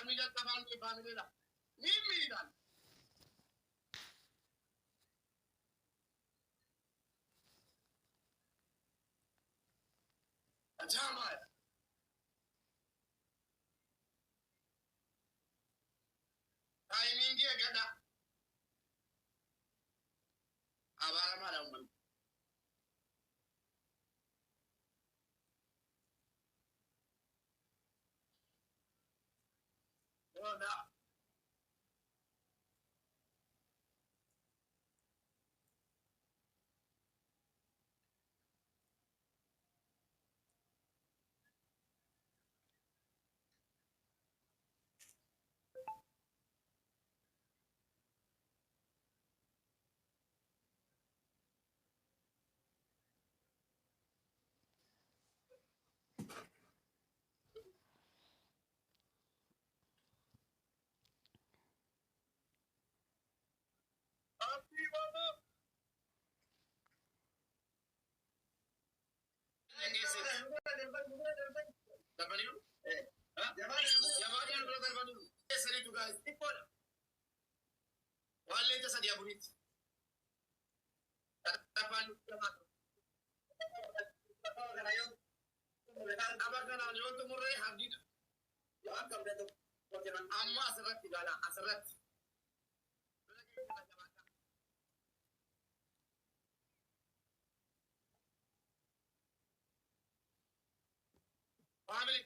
Family la. Mimi dan. Ajama. Timing dia gada. Abara mara umman. Oda. Amma asirratti gala asirratti. Family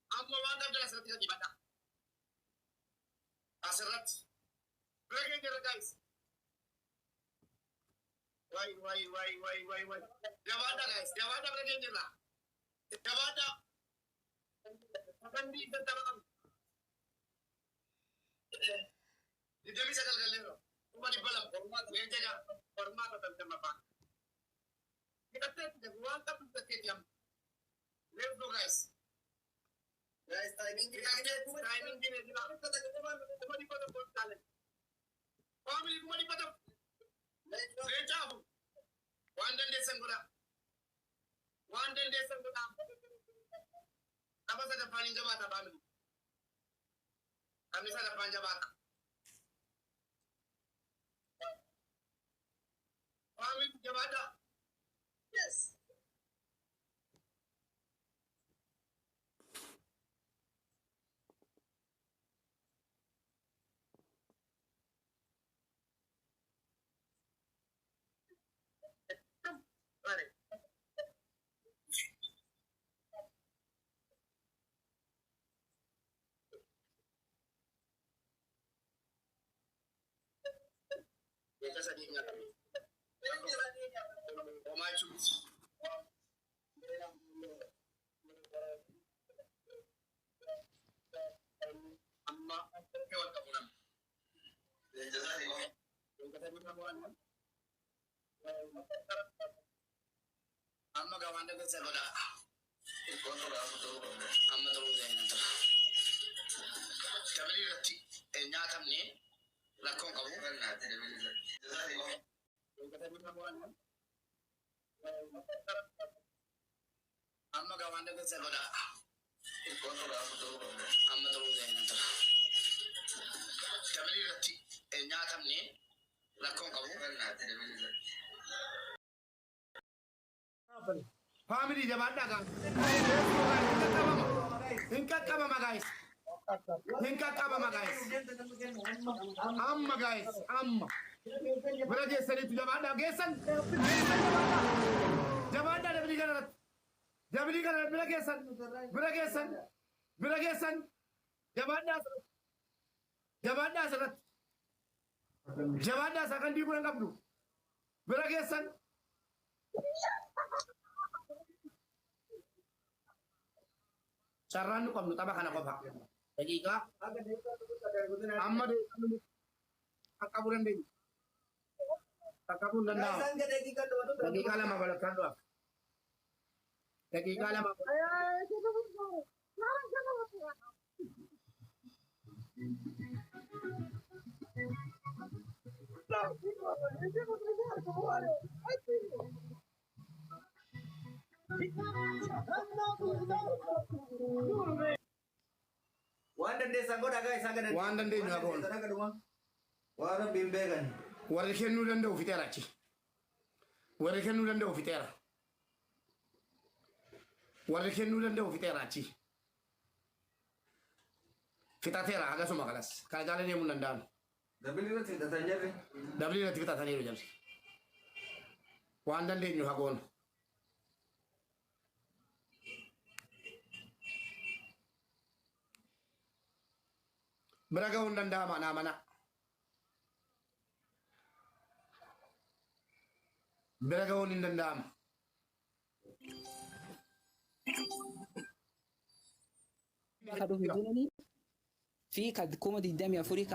amma waan qabdan asirratti gadi bada. Asirratti. Breaking the guys. Why. Jawada guys, jawada breaking the la. Jawada. Kandi tentang. Dia bisa kalgalero. Cuma di balam format yang jaga format tentang apa. Kita tidak buat tapi kita let's go guys. Guys timing gini kita cuma di pada talent. Family cuma di pada. Let's go. One day Desember. Apa saja paling jabatan family. Kami saja paling jabatan. Family jabatan. Yes. Kita sedih ingat kami. Maju. Amma kewan kapunan. Amma kawan dengan saudara. Amma tolong saya nanti. Kami rati nyata ni. Lakon kamu kan nanti amma kawan dengan saudara. Amma tolong saya nanti. Kami rati nyata ni. Lakon kamu kan nanti. Family jabatan kan. Hingkat kaba guys. Amma guys, amma. Berarti seri tu jabatan gesan. Jabatan dah berikan. Beragesan. Jabatan akan dibuang kaplu. Beragesan. Caranu kamu tabah anak apa? Lagi kah? Amma deh. Akaburan deh. Akabun dan dah. Lagi kala mah balak kandua. Lagi kala mah. Waan dandeessan godha gaa isaan gadan. Waan dandeenyu haa goonu. Sana gaduma. Waan rabbiin beekan. Warri kennuu danda'u fixeera achi. Warri kennuu danda'u fixeera. Warri kennuu danda'u fixeera achi. Fixateera hagasuma kalas. Kan jaalee deemuu hin danda'amu. Dabili irratti fixatan jarri. Dabli irratti fixataniiru jarri. Waan dandeenyu haa goonu. Bira ga'uu hin danda'ama anaa mana. Bira ga'uun hin danda'ama. Fi kuma 24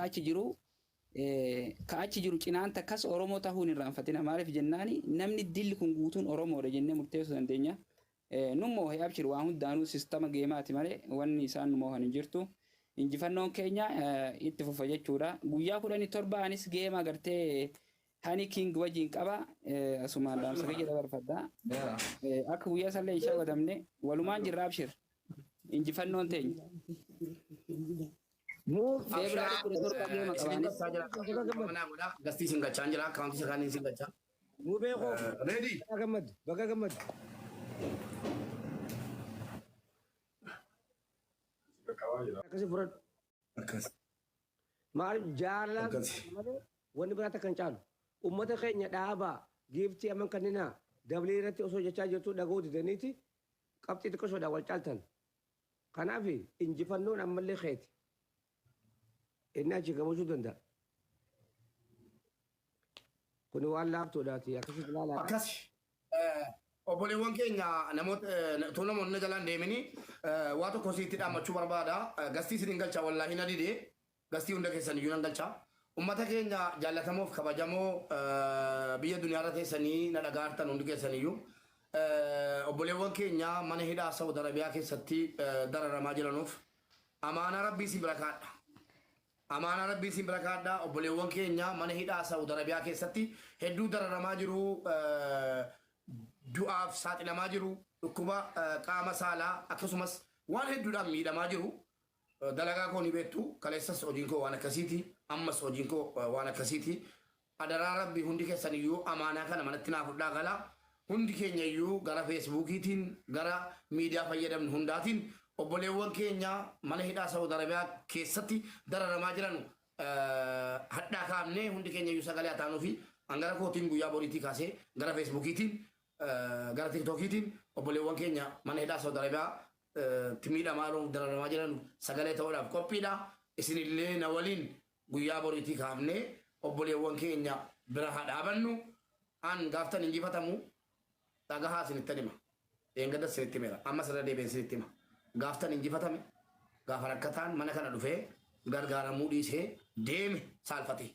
ka'achi jiru cinaan takkas Oromoo ta'uun hin raanfatina. Maaliif jennaani namni dilli kun guutuun Oromoodha jennee murteessuu dandeenya. Nummoo abshir waan hundaanuu sistama geemaati malee wanni isaan nummoo hin jirtu. Injifannoon keenya itti fufa jechuudha. Guyyaa 17 anis geema agartee hani king wajjin qaba asumaan dhaamsa kiyya dabarfadha. Akka guyyaa sallee ishaa godhamne walumaan jirra abshir. Injifannoon teenya. Gastii sin gachaa jira. Akaawuntii isa kaaniin sin gachaa. Muu beekoo. Ready? Baga gammadu. Akkasii fudhadhu. Akkas. Maaliif jaalala malee wanni biraata kan caalu. Uummata keenya dhaabaa giiftii aman kannina dabalii irratti osoo jechaa jirtu dhaga'uu didaniiti qabxii xiqqaashoodhaan wal caaltan. Kanaaf injifannoon ammallee keeti. Inni achi gammachuu danda'a. Kuni waan laaftoodhaati akkasii ilaalaa. Akkas. Obboleewwan keenya namoota utuu namoonni jalaan deemanii waa tokko sitti dhaammachuu barbaada. Gastii isin galchaa wallaahi na didee gastii hunda keessan iyyuu nan galchaa. Ummata keenya jaallatamoo fi kabajamoo biyya duniyaarra teessanii na dhagaartan hundi keessan iyyuu. Obboleewwan keenya mana hidhaa Saudi Arabiyaa keessatti dararamaa jiranuuf amaana rabbii si bira kaadha. Amaana rabbii si bira kaadha. Obboleewwan keenya mana hidhaa Saudi Arabiyaa keessatti hedduu dararamaa jiru. Du'aaf saaxilamaa jiru. Dhukkuba qaama saalaa akkasumas waan hedduudhaan miidhamaa jiru. Dalagaa koo ni beektu. Kaleessas hojiin koo waan akkasiiti. Ammas hojiin koo waan akkasiiti. Adaraa rabbii hundi keessan iyyuu amaanaa kana manatti naaf fudhaa gala. Hundi keenya iyyuu gara feesbuukiitiin gara miidiyaa fayyadamnu hundaatiin obboleewwan keenya mana hidhaa Saudi Arabiyaa keessatti dararamaa jiran hadhaa kaafnee hundi keenya iyyuu sagalee haa taanuu fi hangara kootiin guyyaa boriitii kaasee gara feesbuukiitiin gara tiktookiitiin obboleewwan keenya mana hidhaa Saudi Arabiyaa miidhamaa dararamaa jiran sagalee ta'uudhaaf qophiidha. Isinillee na waliin guyyaa boriitii kaafnee obboleewwan keenya bira haa dhaabannu. An gaaftan injifatamu dhagahaa isinitti hima. Eeggadda isinitti hima. Ammas irra deebiin isinitti hima. Gaaftan injifatame gaafa rakkataan mana kana dhufee gargaaramuu dhiisee deeme saalfate.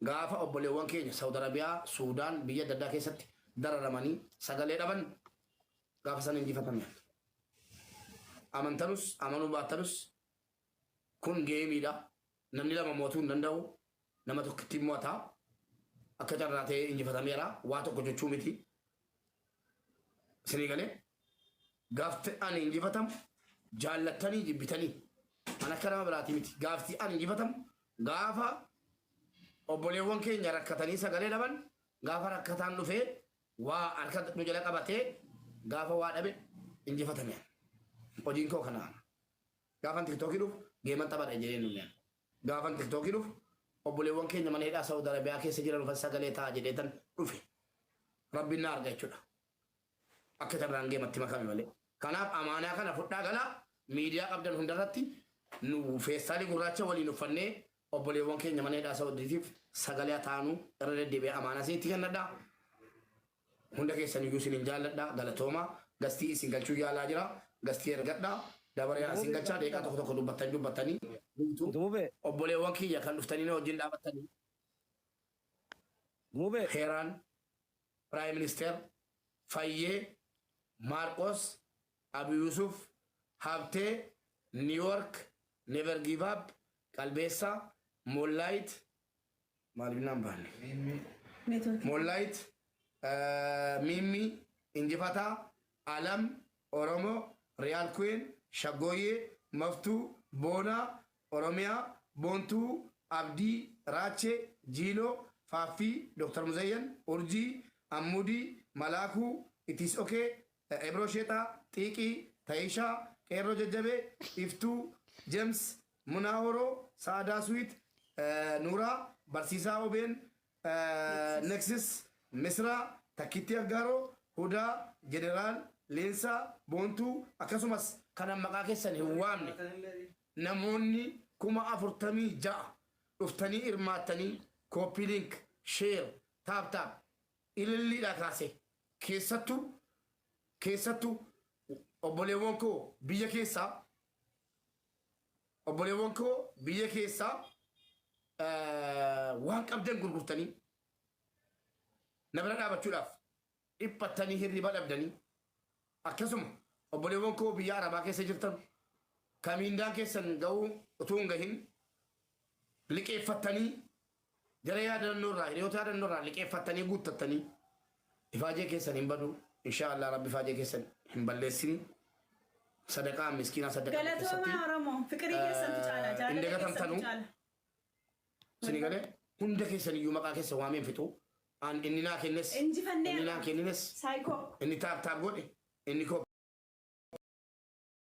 Gaafa obboleewwan keenya Saudi Arabiyaa, Suudaan biyya adda addaa keessatti dararamanii sagalee dhaban gaafa san injifatame. Amantanus amanuu baattanus kun geemiidha. Namni lama mootuu hin danda'u. Nama tokkitti mo'ataa. Akka carraa ta'ee injifatameera. Waa tokko jechuu miti. Isinii galee gaafti ani injifatamu jaallattanii jibbitanii an akka nama biraati miti. Gaafti ani injifatamu gaafa obboleewwan keenya rakkatanii sagalee dhaban gaafa rakkataan dhufee waa harka nu jala qabatee gaafa waa dhabe injifatame. Hojiin koo kanaa. Gaafan tiktookii dhufu geeman taphadha jedhee nuyi. Gaafan tiktookii dhufu obboleewwan keenya mana hidhaa Saudi Arabiyaa keessa jiran uffatanii sagalee ta'a jedheetan dhufe. Rabbiin na arga jechuudha. Akka tarraan geematti makame malee. Kanaaf amaanaa kana fudhaa galaa miidiyaa qabdan hundarratti nu feestaalii gurraacha waliin uffannee obboleewwan keenya mana hidhaa Saudiitiif sagalee taanuu irra deddeebi'ee amaanaa isinitti kennadha. Hunda keessan iyyuu isin jaalladha. Galatooma gastii isin galchuu yaalaa jira. Gastii ergadha. Dabaree isin galchaa deeqaa tokko tokko dubbattanii obboleewwan kiyya kan dhuftanii wajjin dhaabattanii. Heeraan Prime Minister Fayyee Marcos Abu Yusuf Habtee New York Never Give Up Qalbeessa Moonlight maaliif naan baanne Moonlight Mimmi Injifataa Alam Oromoo Real Queen Shaggooyyee Maftuu Boonaa, Oromiyaa, Boontuu, Abdii, Raachee, Jiiloo, Faaffii, Dr. Muzayyan, Urjii, Ammudii, Malaakuu, Itis Okee, Ebroo Sheexaa, Xiiqii, Taayishaa, Qeerroo Jajjabee, Iftuu, Jeems, Munaa Horoo, Saadaa Suwit, Nuuraa, Barsiisaa Obeen, Nexus, Misraa, Takkitti Aggaaroo, Hudaa, Jeneraal, Leensaa, Boontuu, akkasumas kanan maqaa keessan hin waamne namoonni 46,000 dhuftanii hirmaattanii copy link share tap ililliidha kaase keessattuu obboleewwan koo biyya keessaa waan qabdan gurgurtanii namara dhaabachuudhaaf dhiphattanii hirriba dhabdanii akkasuma obboleewwan koo biyya arabaa keessa jirtan kamiindaan keessan ga'uu utuu hin gahin liqeeffattanii jara yaadannoorraa hiriyoota yaadannoorraa liqeeffattanii guuttattanii ifaajee keessan hin badu inshaallah rabbi ifaajee keessan hin balleessini sadaqaa miskiinaa sadaqaa Galatooma Oromoo fiqirii keessantu caala jaalala keessantu caala. Sini galee hunda keessan iyyuu maqaa keessa waameen fitu inni naa kennes Injifannee inni naa kennines saayikoo. inni taap godhe inni koo